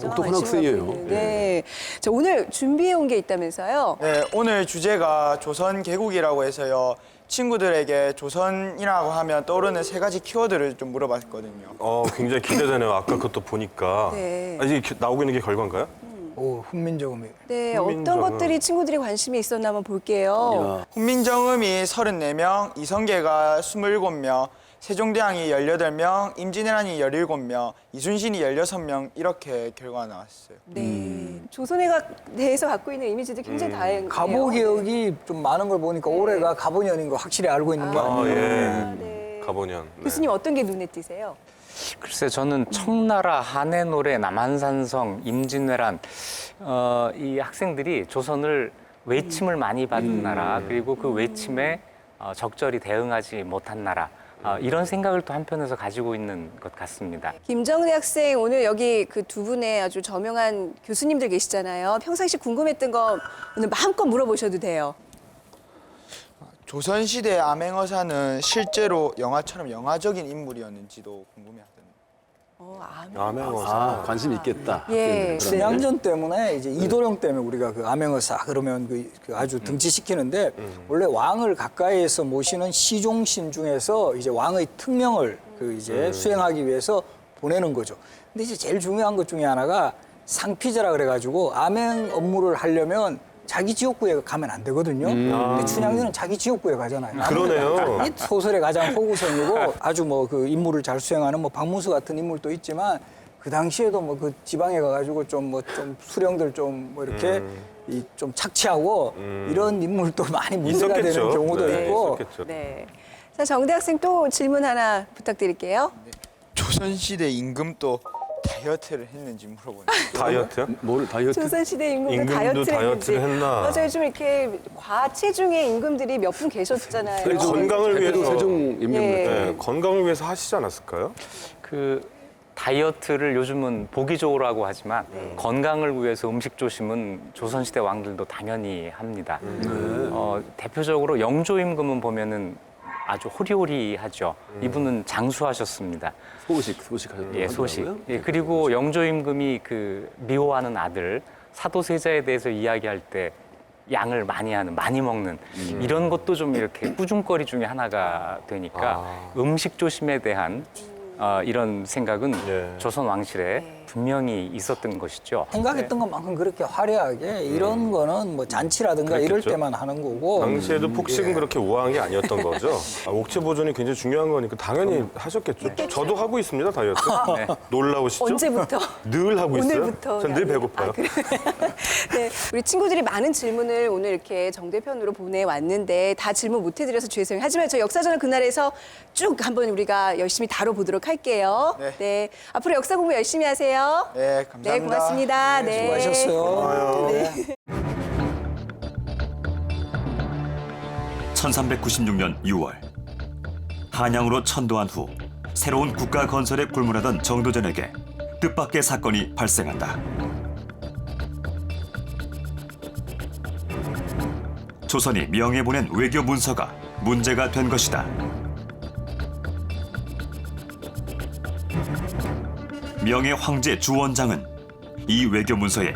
굉장히 똑똑한 관심을 학생이에요. 갖고 있는, 네. 자, 오늘 준비해 온 게 있다면서요? 네, 오늘 주제가 조선 개국이라고 해서요. 친구들에게 조선이라고 하면 떠오르는 3가지 키워드를 좀 물어봤거든요. 굉장히 기대되네요. 아까 그것도 보니까. 네. 아, 이게 나오고 있는 게 결과인가요? 오, 훈민정음이. 네, 어떤 훈민정음. 것들이 친구들이 관심이 있었나 한번 볼게요. 야, 훈민정음이 34명, 이성계가 27명, 세종대왕이 18명, 임진왜란이 17명, 이순신이 16명 이렇게 결과가 나왔어요. 네, 조선에 대해서 갖고 있는 이미지도 굉장히 다양해요. 가보 기억이 좀 많은 걸 보니까 올해가 가보년인 거 확실히 알고 있는 거 아, 아니에요? 예. 네. 가보년. 네. 교수님 어떤 게 눈에 띄세요? 글쎄 저는 청나라, 한해노래, 남한산성, 임진왜란 이 학생들이 조선을 외침을 많이 받은 나라 그리고 그 외침에 적절히 대응하지 못한 나라 이런 생각을 또 한편에서 가지고 있는 것 같습니다. 김정대 학생 오늘 여기 그 두 분의 아주 저명한 교수님들 계시잖아요. 평상시 궁금했던 거 오늘 마음껏 물어보셔도 돼요. 조선시대 암행어사는 실제로 영화처럼 영화적인 인물이었는지도 궁금해하던데. 암행어사. 관심 있겠다. 예. 춘향전 때문에 이제 이도령 때문에 우리가 그 암행어사 그러면 그 아주 등치시키는데 원래 왕을 가까이에서 모시는 시종신 중에서 이제 왕의 특명을 그 이제 수행하기 위해서 보내는 거죠. 근데 이제 제일 중요한 것 중에 하나가 상피제라 그래가지고 암행 업무를 하려면 자기 지역구에 가면 안 되거든요. 근데 춘향전은 자기 지역구에 가잖아요. 그러네요. 이 소설의 가장 호구성이고 아주 뭐 그 임무를 잘 수행하는 뭐 박문수 같은 인물도 있지만 그 당시에도 뭐 그 지방에 가가지고 좀 수령들 좀 뭐 이렇게 이 좀 착취하고 이런 인물도 많이 문제가 있었겠죠. 되는 경우도 네, 있고. 있었겠죠. 네. 자, 정대 학생 또 질문 하나 부탁드릴게요. 조선시대 임금도 다이어트를 했는지 물어보네요. 다이어트요? 뭘 다이어트? 조선시대 임금도 임금도 다이어트를 다이어트를 했는지. 했나? 맞아요. 좀 이렇게 과체중의 임금들이 몇 분 계셨잖아요. 건강을 대표도 위해서. 세종 임금을 예. 네, 건강을 위해서 하시지 않았을까요? 그 다이어트를 요즘은 보기 좋으라고 하지만 건강을 위해서 음식 조심은 조선시대 왕들도 당연히 합니다. 대표적으로 영조임금은 보면은 아주 호리호리하죠. 이분은 장수하셨습니다. 소식 하셨다고 예, 소식. 하더라고요. 예, 그리고 영조임금이 그 미워하는 아들 사도세자에 대해서 이야기할 때 양을 많이 먹는 이런 것도 좀 이렇게 꾸중거리 중에 하나가 되니까 음식 조심에 대한 이런 생각은 예. 조선 왕실에 분명히 있었던 것이죠. 생각했던 것만큼 그렇게 화려하게 이런 거는 뭐 잔치라든가 이럴 그랬겠죠. 때만 하는 거고. 당시에도 폭식은 그렇게 우아한 게 아니었던 거죠. 옥체 보존이 굉장히 중요한 거니까 당연히 하셨겠죠. 저도 하고 있습니다, 다이어트. 네. 놀라우시죠? 언제부터? 늘 하고 있어요. 오늘부터. 전 늘 배고파요. 네, 우리 친구들이 많은 질문을 오늘 이렇게 정대편으로 보내왔는데 다 질문 못 해드려서 죄송해요. 하지만 저 역사전을 그날에서 쭉 한번 우리가 열심히 다뤄보도록 할게요. 네. 앞으로 역사 공부 열심히 하세요. 네, 감사합니다. 네, 고맙습니다. 네. 수고하셨어요. 네. 1396년 6월 한양으로 천도한 후 새로운 국가 건설에 골몰하던 정도전에게 뜻밖의 사건이 발생한다. 조선이 명에 보낸 외교 문서가 문제가 된 것이다. 명의 황제 주원장은 이 외교 문서에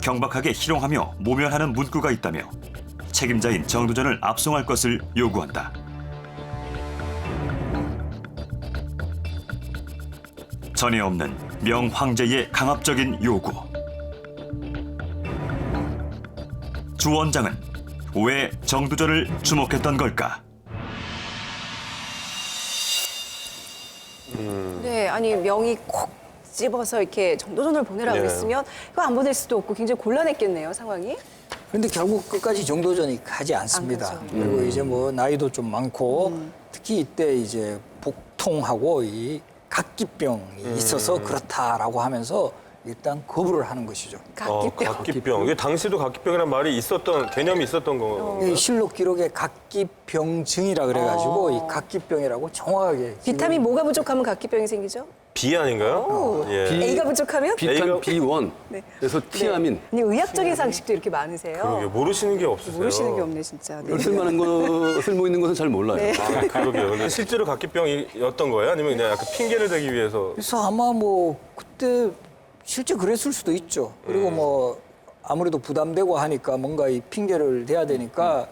경박하게 희롱하며 모면하는 문구가 있다며 책임자인 정도전을 압송할 것을 요구한다. 전에 없는 명 황제의 강압적인 요구. 주원장은 왜 정도전을 주목했던 걸까? 네, 아니 명이 콕 집어서 이렇게 정도전을 보내라고 네. 했으면 이거 안 보낼 수도 없고 굉장히 곤란했겠네요, 상황이. 그런데 결국 끝까지 정도전이 가지 않습니다. 안 가죠. 그리고 이제 뭐 나이도 좀 많고 특히 이때 이제 복통하고 이 각기병이 있어서 그렇다라고 하면서 일단 거부를 하는 것이죠. 각기병. 각기병. 이게 당시도 각기병이라는 말이 있었던 개념이 있었던 거. 이 실록 기록에 각기병증이라 그래가지고 이 각기병이라고 정확하게 비타민 뭐가 부족하면 각기병이 생기죠? B 아닌가요? 예. A가 부족하면? 비탄 B1. 네. 그래서 티아민. 아니 의학적인 상식도 이렇게 많으세요. 그러게 모르시는 게 없으세요. 모르시는 게 없네 진짜. 네. 쓸만한 거, 쓸모 있는 것은 잘 몰라요. 아, 그러게요. 근데 실제로 각기병이었던 거예요? 아니면 그냥 약간 핑계를 대기 위해서? 그래서 아마 뭐 그때 실제 그랬을 수도 있죠. 그리고 뭐 아무래도 부담되고 하니까 뭔가 이 핑계를 대야 되니까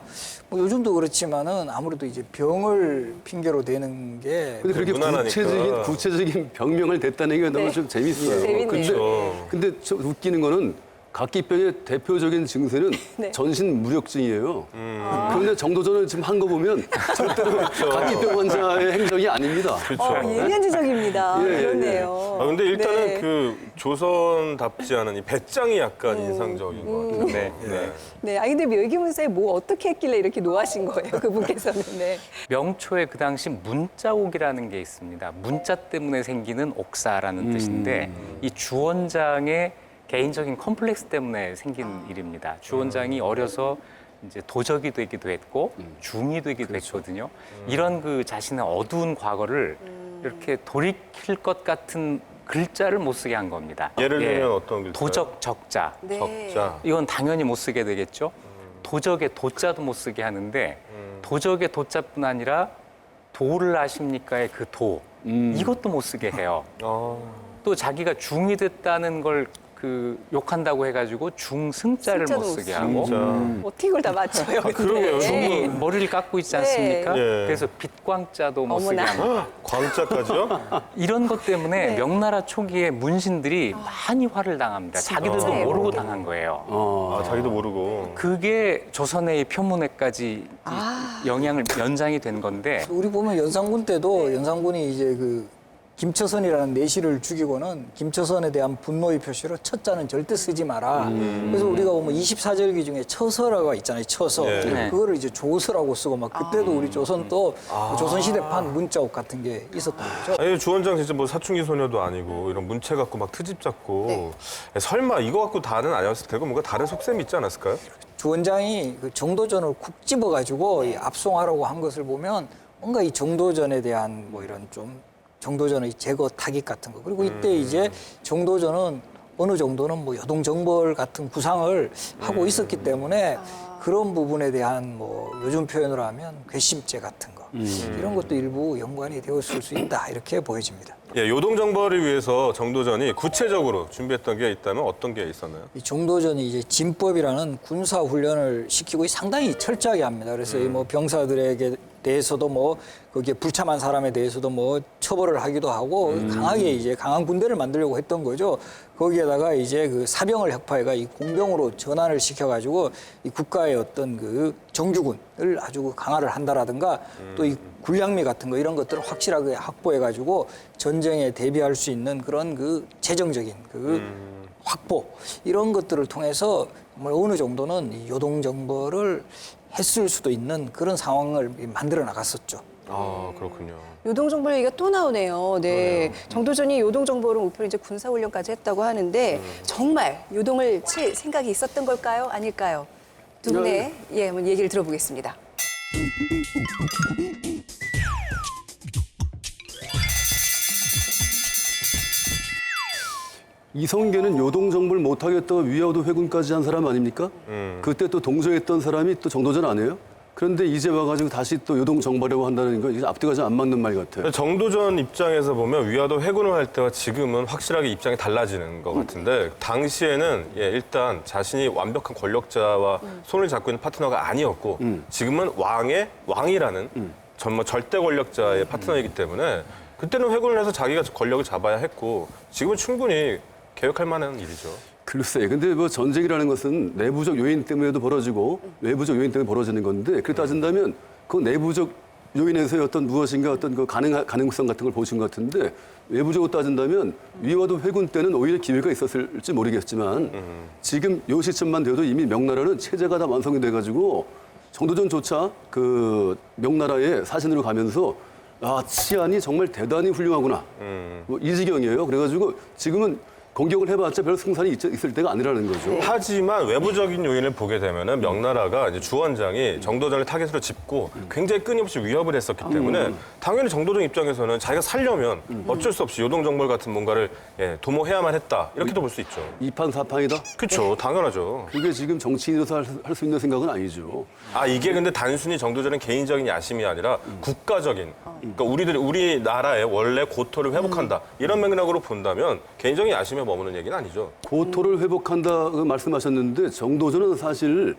뭐 요즘도 그렇지만은 아무래도 이제 병을 핑계로 대는 게 근데 그렇게 무난하니까. 구체적인 병명을 댔다는 게 너무 네. 좀 재밌어요. 재밌네요. 근데 좀 웃기는 거는 각기병의 대표적인 증세는 네. 전신 무력증이에요. 그런데 정도전을 지금 한 거 보면 절대로 각기병 환자의 행적이 아닙니다. 예년지적입니다. 예, 예, 예. 그렇네요. 아, 근데 일단은 네. 그 조선답지 않은 이 배짱이 약간 인상적인 것 같아요. 네. 네, 아니 근데 묘기문서에 뭐 어떻게 했길래 이렇게 노하신 거예요, 그분께서는? 네. 명초에 그 당시 문자옥이라는 게 있습니다. 문자 때문에 생기는 옥사라는 뜻인데 이 주원장의 개인적인 컴플렉스 때문에 생긴 일입니다. 주원장이 어려서 이제 도적이 되기도 했고 중이 되기도 했거든요. 이런 그 자신의 어두운 과거를 이렇게 돌이킬 것 같은 글자를 못 쓰게 한 겁니다. 예를 들면 어떤 글자요? 도적 적자. 네. 적자. 이건 당연히 못 쓰게 되겠죠. 도적의 도자도 못 쓰게 하는데 도적의 도자뿐 아니라 도를 아십니까의 그 도. 이것도 못 쓰게 해요. 또 자기가 중이 됐다는 걸 그 욕한다고 해가지고 중승자를 승자도 못 쓰게 못 하고 어떻게 이걸 다 맞춰요? 그러게요. 네. 머리를 깎고 있지 않습니까? 네. 그래서 빛광자도 못 쓰게 어머나. 합니다. 광자까지요? 이런 것 때문에 네. 명나라 초기에 문신들이 많이 화를 당합니다. 자기들도 네. 모르고 당한 거예요. 아, 자기도 모르고. 그게 조선의 표문회까지 영향을 연장이 된 건데 우리 보면 연산군 때도 연산군이 이제 그 김처선이라는 내시를 죽이고는 김처선에 대한 분노의 표시로 첫자는 절대 쓰지 마라. 그래서 우리가 보면 24절기 중에 처서라가 있잖아요. 처서. 네. 그거를 이제 조서라고 쓰고 막 그때도 우리 조선도 조선시대판 문자옥 같은 게 있었던 거죠. 아니, 주원장 진짜 뭐 사춘기 소녀도 아니고 이런 문체 갖고 막 트집 잡고 설마 이거 갖고 다는 아니었을 테고 뭔가 다른 속셈이 있지 않았을까요? 주원장이 그 정도전을 쿡 집어가지고 이 압송하라고 한 것을 보면 뭔가 이 정도전에 대한 뭐 이런 좀 정도전의 제거 타깃 같은 거. 그리고 이때 이제 정도전은 어느 정도는 뭐 여동정벌 같은 구상을 하고 있었기 때문에 그런 부분에 대한 뭐 요즘 표현으로 하면 괘씸죄 같은 거 이런 것도 일부 연관이 되었을 수 있다 이렇게 보여집니다. 예, 요동정벌을 위해서 정도전이 구체적으로 준비했던 게 있다면 어떤 게 있었나요? 이 정도전이 이제 진법이라는 군사 훈련을 시키고 상당히 철저하게 합니다. 그래서 이 뭐 병사들에게 대해서도 뭐 거기에 불참한 사람에 대해서도 뭐 처벌을 하기도 하고 강하게 이제 강한 군대를 만들려고 했던 거죠. 거기에다가 이제 그 사병을 혁파해가 이 공병으로 전환을 시켜가지고 이 국가의 어떤 그 정규군을 아주 강화를 한다라든가 또 이 군량미 같은 거 이런 것들을 확실하게 확보해가지고 전쟁에 대비할 수 있는 그런 그 재정적인 그 확보 이런 것들을 통해서 정말 어느 정도는 이 요동정벌을 했을 수도 있는 그런 상황을 만들어 나갔었죠. 아, 그렇군요. 요동정벌 얘기가 또 나오네요. 네. 정도전이 요동정벌을 목표로 이제 군사훈련까지 했다고 하는데 정말 요동을 칠 생각이 있었던 걸까요? 아닐까요? 두 분의 한번 얘기를 들어보겠습니다. 이성계는 요동정벌 못하겠다고 위화도 회군까지 한 사람 아닙니까? 그때 또 동조했던 사람이 또 정도전 아니에요? 그런데 이제 와가지고 다시 또 요동정벌이라고 한다는 거 이게 앞뒤가 좀 안 맞는 말 같아요. 정도전 입장에서 보면 위화도 회군을 할 때와 지금은 확실하게 입장이 달라지는 것 같은데 당시에는 일단 자신이 완벽한 권력자와 손을 잡고 있는 파트너가 아니었고 지금은 왕이라는 정말 절대 권력자의 파트너이기 때문에 그때는 회군을 해서 자기가 권력을 잡아야 했고 지금은 충분히 개혁할 만한 일이죠. 글쎄, 근데 뭐 전쟁이라는 것은 내부적 요인 때문에도 벌어지고 외부적 요인 때문에 벌어지는 건데 그렇게 따진다면 그 내부적 요인에서의 어떤 무엇인가 어떤 그 가능성 같은 걸 보신 것 같은데 외부적으로 따진다면 위화도 회군 때는 오히려 기회가 있었을지 모르겠지만 지금 요 시점만 돼도 이미 명나라는 체제가 다 완성이 돼가지고 정도전조차 그 명나라의 사신으로 가면서 치안이 정말 대단히 훌륭하구나. 뭐 이 지경이에요. 그래가지고 지금은 공격을 해봤자 별 승산이 있을 때가 아니라는 거죠. 하지만 외부적인 요인을 보게 되면은 명나라가 이제 주원장이 정도전을 타겟으로 짚고 굉장히 끊임없이 위협을 했었기 때문에 당연히 정도전 입장에서는 자기가 살려면 어쩔 수 없이 요동정벌 같은 뭔가를 도모해야만 했다. 이렇게도 볼 수 있죠. 이판사판이다? 그렇죠. 당연하죠. 그게 지금 정치인으로서 할 수 있는 생각은 아니죠. 이게 근데 단순히 정도전은 개인적인 야심이 아니라 국가적인, 그러니까 우리나라의 원래 고토를 회복한다. 이런 맥락으로 본다면 개인적인 야심에 머무는 얘기는 아니죠. 고토를 회복한다 말씀하셨는데 정도전은 사실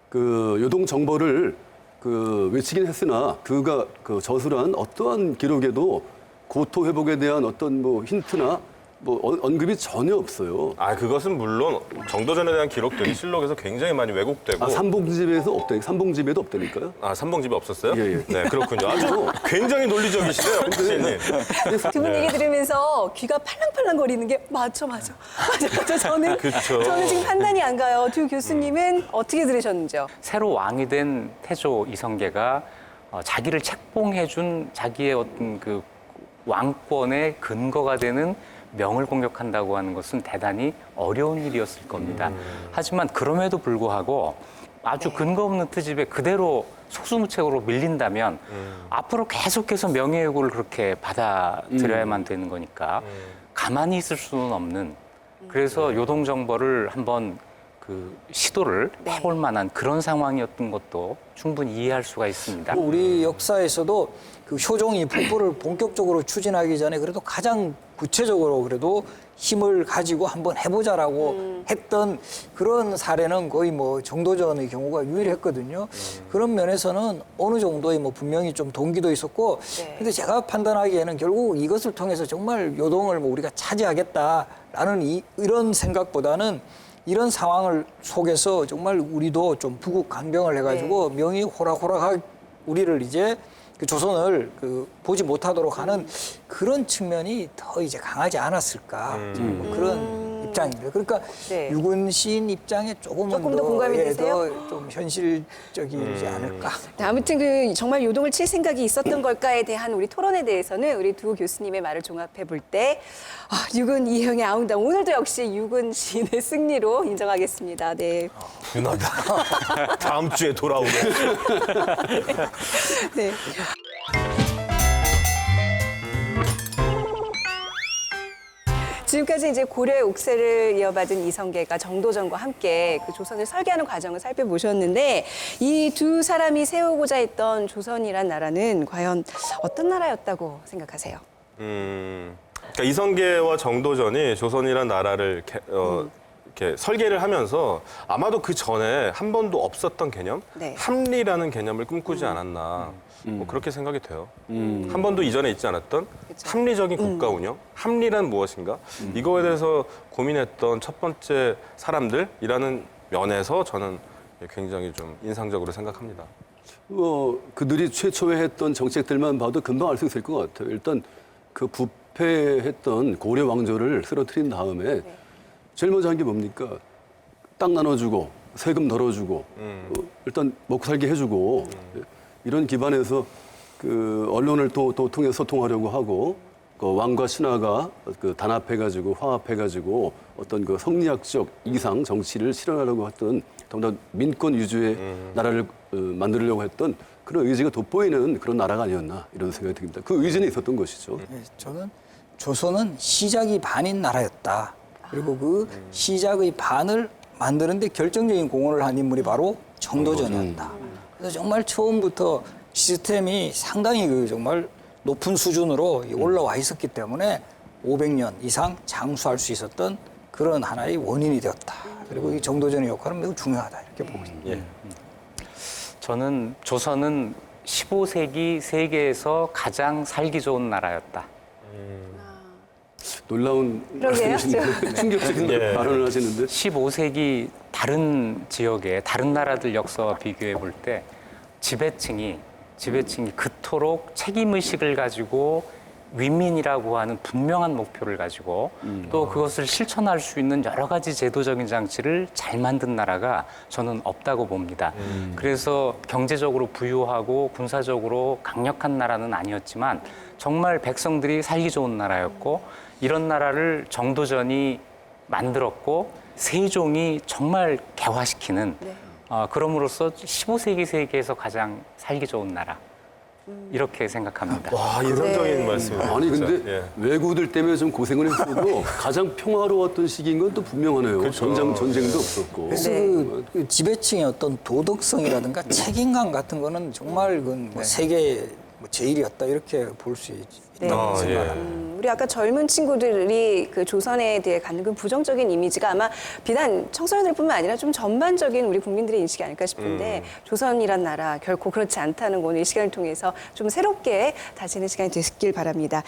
그 요동정벌을 그 외치긴 했으나 그가 그 저술한 어떠한 기록에도 고토 회복에 대한 어떤 뭐 힌트나 뭐 언급이 전혀 없어요. 그것은 물론 정도전에 대한 기록들이 실록에서 굉장히 많이 왜곡되고. 삼봉집에도 없다니까요? 삼봉집에 없었어요? 예. 네, 그렇군요. 아주 굉장히 논리적이시네요, 박지혜님. 두 분 얘기 들으면서 귀가 팔랑팔랑 거리는 게 맞아. 저는 지금 판단이 안 가요. 두 교수님은 어떻게 들으셨는지요? 새로 왕이 된 태조 이성계가 자기를 책봉해준 자기의 어떤 그 왕권의 근거가 되는 명을 공격한다고 하는 것은 대단히 어려운 일이었을 겁니다. 하지만 그럼에도 불구하고 아주 근거 없는 트집에 그대로 속수무책으로 밀린다면 앞으로 계속해서 명예욕을 그렇게 받아들여야만 되는 거니까 가만히 있을 수는 없는, 그래서 요동정벌을 한번 그 시도를 해볼 만한 그런 상황이었던 것도 충분히 이해할 수가 있습니다. 우리 역사에서도 그 효종이 북부를 본격적으로 추진하기 전에 그래도 가장 구체적으로 그래도 힘을 가지고 한번 해보자라고 했던 그런 사례는 거의 뭐 정도전의 경우가 유일했거든요. 그런 면에서는 어느 정도의 뭐 분명히 좀 동기도 있었고, 근데 제가 판단하기에는 결국 이것을 통해서 정말 요동을 뭐 우리가 차지하겠다라는 이런 생각보다는 이런 상황을 속에서 정말 우리도 좀 부국 강병을 해가지고 명이 호락호락하게 우리를 이제 그 조선을 보지 못하도록 하는 그런 측면이 더 이제 강하지 않았을까 뭐 그런 입장입니다. 그러니까 유근 시인 입장에 조금 더 공감이 되세요? 좀 현실적이지 않을까. 아무튼 정말 요동을 칠 생각이 있었던 걸까에 대한 우리 토론에 대해서는 우리 두 교수님의 말을 종합해 볼 때 유근 이형의 아웅당 오늘도 역시 유근 시인의 승리로 인정하겠습니다. 네. 유나다. 다음 주에 돌아오게. 네. 지금까지 이제 고려의 옥세를 이어받은 이성계가 정도전과 함께 그 조선을 설계하는 과정을 살펴보셨는데 이 두 사람이 세우고자 했던 조선이란 나라는 과연 어떤 나라였다고 생각하세요? 그러니까 이성계와 정도전이 조선이란 나라를 이렇게 설계를 하면서 아마도 그 전에 한 번도 없었던 개념, 네. 합리라는 개념을 꿈꾸지 않았나 뭐 그렇게 생각이 돼요. 한 번도 이전에 있지 않았던 합리적인 국가 운영, 합리란 무엇인가 이거에 대해서 고민했던 첫 번째 사람들이라는 면에서 저는 굉장히 좀 인상적으로 생각합니다. 그들이 최초에 했던 정책들만 봐도 금방 알 수 있을 것 같아요. 일단 그 부패했던 고려 왕조를 쓰러뜨린 다음에 제일 먼저 한 게 뭡니까? 땅 나눠주고 세금 덜어주고 일단 먹고 살게 해주고 이런 기반에서 그 언론을 또 통해서 소통하려고 하고 그 왕과 신하가 그 단합해가지고 화합해가지고 어떤 그 성리학적 이상 정치를 실현하려고 했던 더구나 민권 위주의 나라를 만들려고 했던 그런 의지가 돋보이는 그런 나라가 아니었나 이런 생각이 듭니다. 그 의지는 있었던 것이죠. 네, 저는 조선은 시작이 반인 나라였다. 그리고 그 시작의 반을 만드는데 결정적인 공헌을 한 인물이 바로 정도전이었다. 그래서 정말 처음부터 시스템이 상당히 그 정말 높은 수준으로 올라와 있었기 때문에 500년 이상 장수할 수 있었던 그런 하나의 원인이 되었다. 그리고 이 정도전의 역할은 매우 중요하다 이렇게 보고 있습니다. 저는 조선은 15세기 세계에서 가장 살기 좋은 나라였다. 놀라운 그러게요. 말씀이신데 충격적인 발언을 하시는데 15세기 다른 지역의 다른 나라들 역사와 비교해 볼 때 지배층이 그토록 책임의식을 가지고 윈민이라고 하는 분명한 목표를 가지고 또 그것을 실천할 수 있는 여러 가지 제도적인 장치를 잘 만든 나라가 저는 없다고 봅니다. 그래서 경제적으로 부유하고 군사적으로 강력한 나라는 아니었지만 정말 백성들이 살기 좋은 나라였고 이런 나라를 정도전이 만들었고 세종이 정말 개화시키는 그럼으로써 15세기 세계에서 가장 살기 좋은 나라 이렇게 생각합니다. 와, 인상적인 말씀이네요. 아니 진짜. 근데 외구들 때문에 좀 고생을 했어도 가장 평화로웠던 시기인 건 또 분명하네요. 그렇죠. 전쟁도 없었고. 그래서 그 지배층의 어떤 도덕성이라든가 책임감 같은 거는 정말 그건 뭐 세계 제일이었다 이렇게 볼 수 있다고 생각합니다. 우리 아까 젊은 친구들이 그 조선에 대해 갖는 그 부정적인 이미지가 아마 비단 청소년들뿐만 아니라 좀 전반적인 우리 국민들의 인식이 아닐까 싶은데 조선이란 나라 결코 그렇지 않다는 거 오늘 이 시간을 통해서 좀 새롭게 다지는 시간이 되길 바랍니다.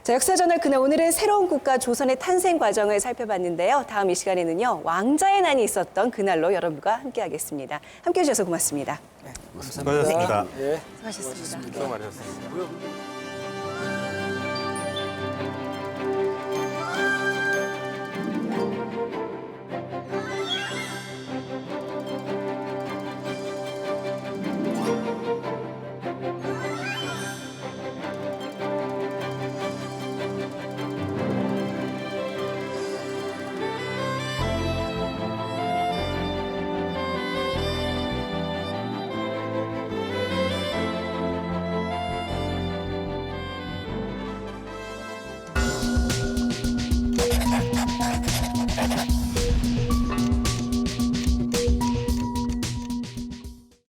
자, 역사저널 그날 오늘은 새로운 국가 조선의 탄생 과정을 살펴봤는데요. 다음 이 시간에는요. 왕자의 난이 있었던 그날로 여러분과 함께하겠습니다. 함께해 주셔서 고맙습니다. 수고하셨습니다. 수고하셨습니다. 수고 많으셨습니다.